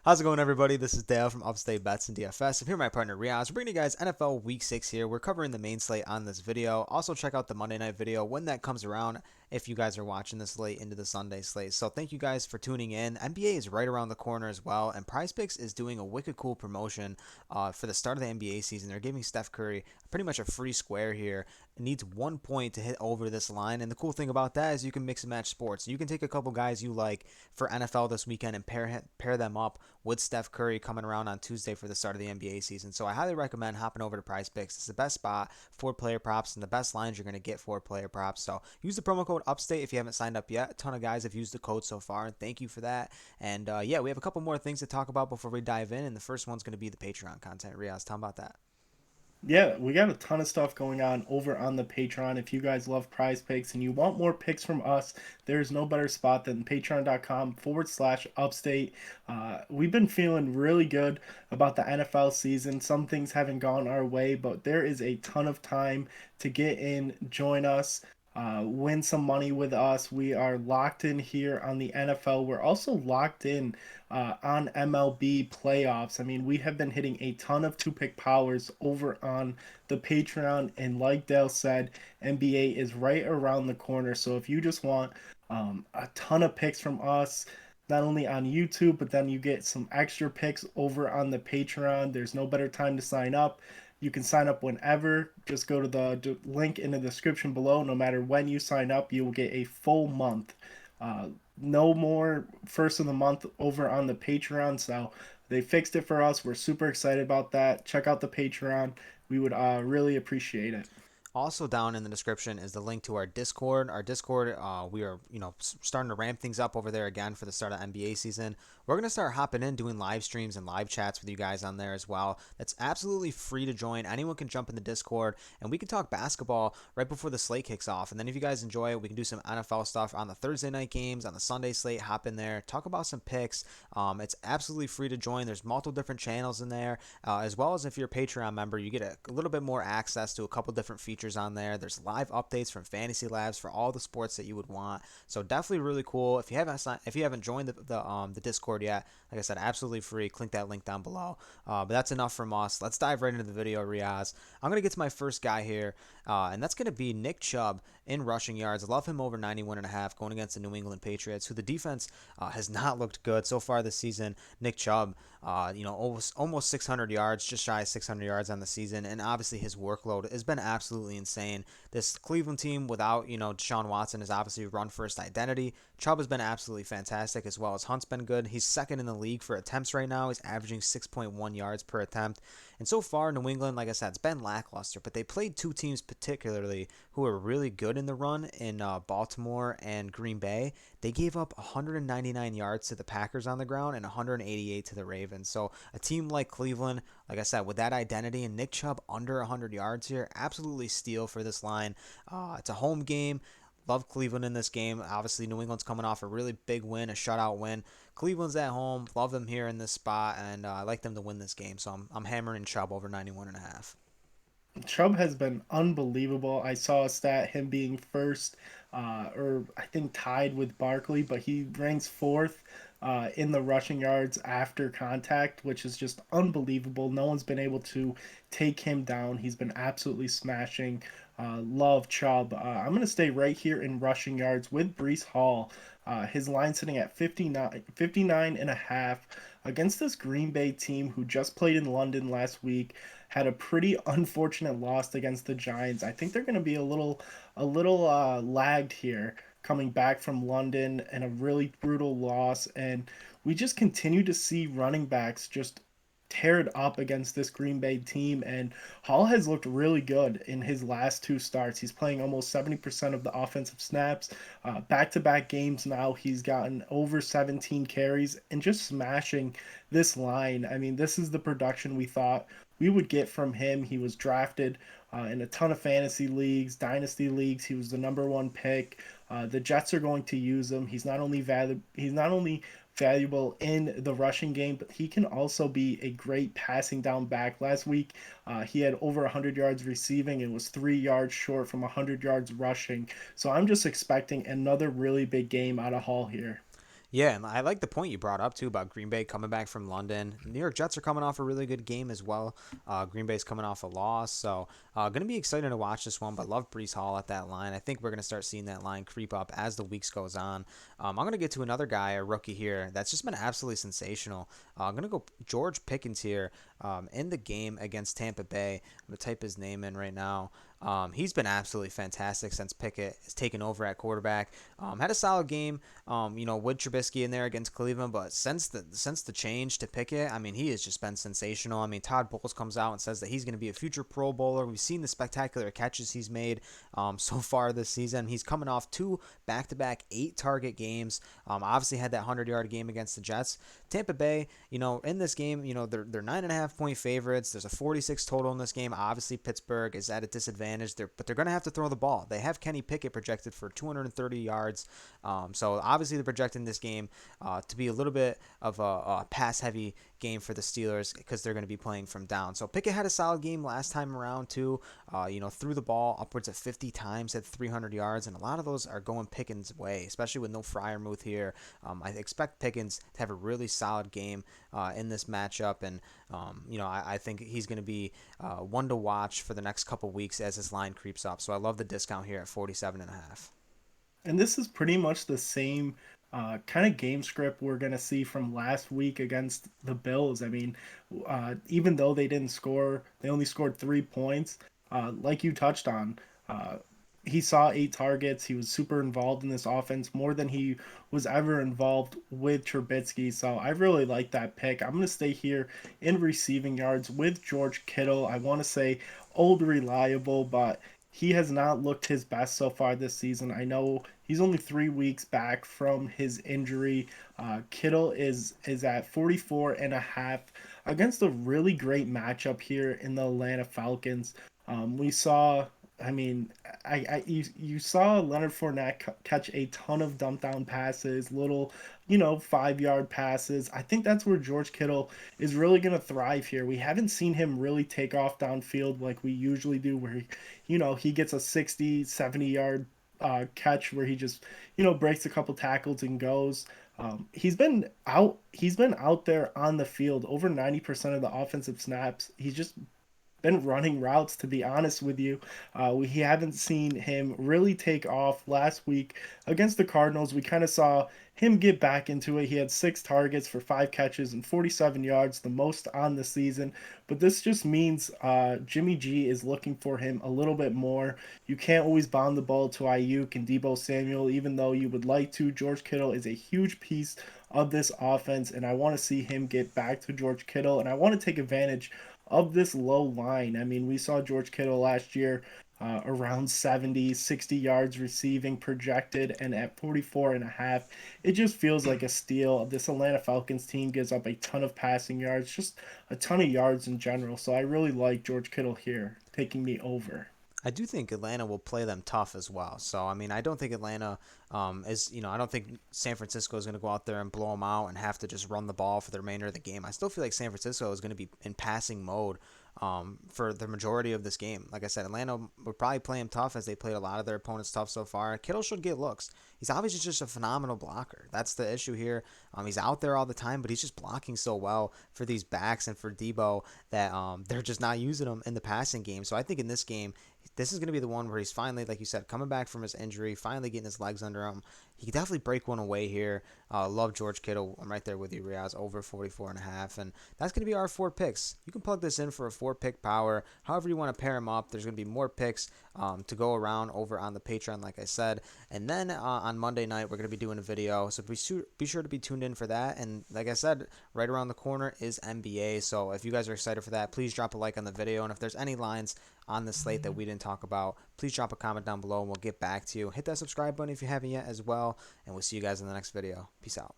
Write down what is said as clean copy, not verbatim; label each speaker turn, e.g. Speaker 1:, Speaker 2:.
Speaker 1: How's it going, everybody? This is Dale from Upstate Bets and DFS. I'm here with my partner Reoz. We're bringing you guys NFL Week 6 here. We're covering the main slate on this video. Also, check out the Monday night video when that comes around if you guys are watching this late into the Sunday slate. So thank you guys for tuning in. NBA is right around the corner as well, and Prize Picks is doing a wicked cool promotion for the start of the NBA season. They're giving Steph Curry pretty much a free square here. It needs 1 point to hit over this line, and the cool thing about that is you can mix and match sports. You can take a couple guys you like for NFL this weekend and pair them up with Steph Curry coming around on Tuesday for the start of the NBA season. So I highly recommend hopping over to Prize Picks. It's the best spot for player props and the best lines you're going to get for player props. So use the promo code Upstate if you haven't signed up yet. A ton of guys have used the code so far, and thank you for that. And yeah, we have a couple more things to talk about before we dive in, and the first one's going to be the Patreon content. Riaz, tell me about that.
Speaker 2: Yeah, we got a ton of stuff going on over on the Patreon. If you guys love prize picks and you want more picks from us, there's no better spot than patreon.com/upstate. We've been feeling really good about the NFL season. Some things haven't gone our way, but there is a ton of time to get in, join us. Win some money with us. We are locked in here on the NFL. We're also locked in on MLB playoffs. I mean, we have been hitting a ton of two pick powers over on the Patreon. And like Dale said, NBA is right around the corner. So if you just want a ton of picks from us, not only on YouTube, but then you get some extra picks over on the Patreon. There's no better time to sign up. You can sign up whenever. Just go to the link in the description below. No matter when you sign up, you will get a full month. No more first of the month over on the Patreon. So they fixed it for us. We're super excited about that. Check out the Patreon. We would really appreciate it.
Speaker 1: Also down in the description is the link to our Discord. Our Discord, we are starting to ramp things up over there again for the start of NBA season. We're gonna start hopping in, doing live streams and live chats with you guys on there as well. That's absolutely free to join. Anyone can jump in the Discord, and we can talk basketball right before the slate kicks off. And then if you guys enjoy it, we can do some NFL stuff on the Thursday night games, on the Sunday slate. Hop in there, talk about some picks. It's absolutely free to join. There's multiple different channels in there, as well as if you're a Patreon member, you get a little bit more access to a couple different features on there. There's live updates from Fantasy Labs for all the sports that you would want. So definitely really cool. If you haven't joined the Discord yet, like I said, absolutely free. Click that link down below. But that's enough from us. Let's dive right into the video, Riaz. I'm gonna get to my first guy here, and that's gonna be Nick Chubb in rushing yards. I love him over 91.5 going against the New England Patriots, who the defense has not looked good so far this season. Nick Chubb, almost 600 yards, just shy of 600 yards on the season, and obviously his workload has been absolutely insane. This Cleveland team without Deshaun Watson is obviously run first identity. Chubb has been absolutely fantastic, as well as Hunt's been good. He's second in the league for attempts right now. He's averaging 6.1 yards per attempt. And so far, New England, like I said, it's been lackluster, but they played two teams particularly who are really good in the run in Baltimore and Green Bay. They gave up 199 yards to the Packers on the ground and 188 to the Ravens. So a team like Cleveland, like I said, with that identity and Nick Chubb under 100 yards here, absolutely steal for this line. It's a home game. Love Cleveland in this game. Obviously, New England's coming off a really big win, a shutout win. Cleveland's at home. Love them here in this spot, and I like them to win this game. So I'm hammering Chubb over 91.5.
Speaker 2: Chubb has been unbelievable. I saw a stat him being first, or I think tied with Barkley, but he ranks fourth in the rushing yards after contact, which is just unbelievable. No one's been able to take him down. He's been absolutely smashing. Love Chubb. I'm going to stay right here in rushing yards with Brees Hall. His line sitting at 59 and a half against this Green Bay team who just played in London last week, had a pretty unfortunate loss against the Giants. I think they're going to be a little lagged here coming back from London and a really brutal loss. And we just continue to see running backs just tear it up against this Green Bay team. And Hall has looked really good in his last two starts. He's playing almost 70% of the offensive snaps. Back to back games now, he's gotten over 17 carries and just smashing this line. I mean, this is the production we thought we would get from him. He was drafted in a ton of fantasy leagues, dynasty leagues. He was the number one pick. The Jets are going to use him. He's not only valuable in the rushing game, but he can also be a great passing down back. Last week, he had over 100 yards receiving and was 3 yards short from 100 yards rushing. So I'm just expecting another really big game out of Hall here.
Speaker 1: Yeah, and I like the point you brought up too about Green Bay coming back from London. New York Jets are coming off a really good game as well. Green Bay's coming off a loss, so going to be excited to watch this one. But love Brees Hall at that line. I think we're going to start seeing that line creep up as the weeks goes on. I'm going to get to another guy, a rookie here that's just been absolutely sensational. I'm going to go George Pickens here in the game against Tampa Bay. I'm going to type his name in right now. He's been absolutely fantastic since Pickett has taken over at quarterback. Had a solid game, with Trubisky in there against Cleveland, but since the change to Pickett, I mean, he has just been sensational. I mean, Todd Bowles comes out and says that he's going to be a future Pro Bowler. We've seen the spectacular catches he's made so far this season. He's coming off two back-to-back 8-target games. Obviously had that 100-yard game against the Jets. Tampa Bay, in this game, they're 9.5-point favorites. There's a 46 total in this game. Obviously, Pittsburgh is at a disadvantage, but they're going to have to throw the ball. They have Kenny Pickett projected for 230 yards. So obviously, they're projecting this game to be a little bit of a pass-heavy game for the Steelers because they're going to be playing from down. So Pickett had a solid game last time around too. Threw the ball upwards of 50 times at 300 yards, and a lot of those are going Pickens' way, especially with no Freiermuth here. I expect Pickens to have a really solid game in this matchup, and I think he's going to be one to watch for the next couple weeks as his line creeps up. So I love the discount here at 47.5.
Speaker 2: And this is pretty much the same kind of game script we're going to see from last week against the Bills. I mean, even though they didn't score, they only scored 3 points. Like you touched on, uh, he saw 8 targets. He was super involved in this offense more than he was ever involved with Trubisky. So I really like that pick. I'm going to stay here in receiving yards with George Kittle. I want to say old reliable, but he has not looked his best so far this season. I know he's only 3 weeks back from his injury. Kittle is at 44 and a half against a really great matchup here in the Atlanta Falcons. We saw, I mean, you saw Leonard Fournette catch a ton of dump down passes, little 5 yard passes. I think that's where George Kittle is really going to thrive here. We haven't seen him really take off downfield like we usually do, where he gets a 60, 70 yard catch where he just breaks a couple tackles and goes. He's been out there on the field over 90% of the offensive snaps. He's just been running routes, to be honest with you. We haven't seen him really take off. Last week against the Cardinals, we kind of saw him get back into it. He had 6 targets for 5 catches and 47 yards, the most on the season. But this just means Jimmy G is looking for him a little bit more. You can't always bomb the ball to Ayuk and Debo Samuel, even though you would like to. George Kittle is a huge piece of this offense, and I want to see him get back to George Kittle, and I want to take advantage of this low line. I mean, we saw George Kittle last year around 70, 60 yards receiving projected, and at 44 and a half, it just feels like a steal. This Atlanta Falcons team gives up a ton of passing yards, just a ton of yards in general. So I really like George Kittle here, taking me over.
Speaker 1: I do think Atlanta will play them tough as well. So, I mean, I don't think Atlanta I don't think San Francisco is going to go out there and blow them out and have to just run the ball for the remainder of the game. I still feel like San Francisco is going to be in passing mode for the majority of this game. Like I said, Atlanta would probably play him tough as they played a lot of their opponents tough so far. Kittle should get looks. He's obviously just a phenomenal blocker. That's the issue here. He's out there all the time, but he's just blocking so well for these backs and for Debo that they're just not using him in the passing game. So I think in this game, this is going to be the one where he's finally, like you said, coming back from his injury, finally getting his legs under him. He could definitely break one away here. Love George Kittle. I'm right there with you, Reoz, over 44.5. And that's going to be our 4 picks. You can plug this in for a 4-pick power. However you want to pair them up. There's going to be more picks to go around over on the Patreon, like I said. And then on Monday night, we're going to be doing a video. So be sure to be tuned in for that. And like I said, right around the corner is NBA. So if you guys are excited for that, please drop a like on the video. And if there's any lines on the slate that we didn't talk about, please drop a comment down below and we'll get back to you. Hit that subscribe button if you haven't yet as well, and we'll see you guys in the next video. Peace out.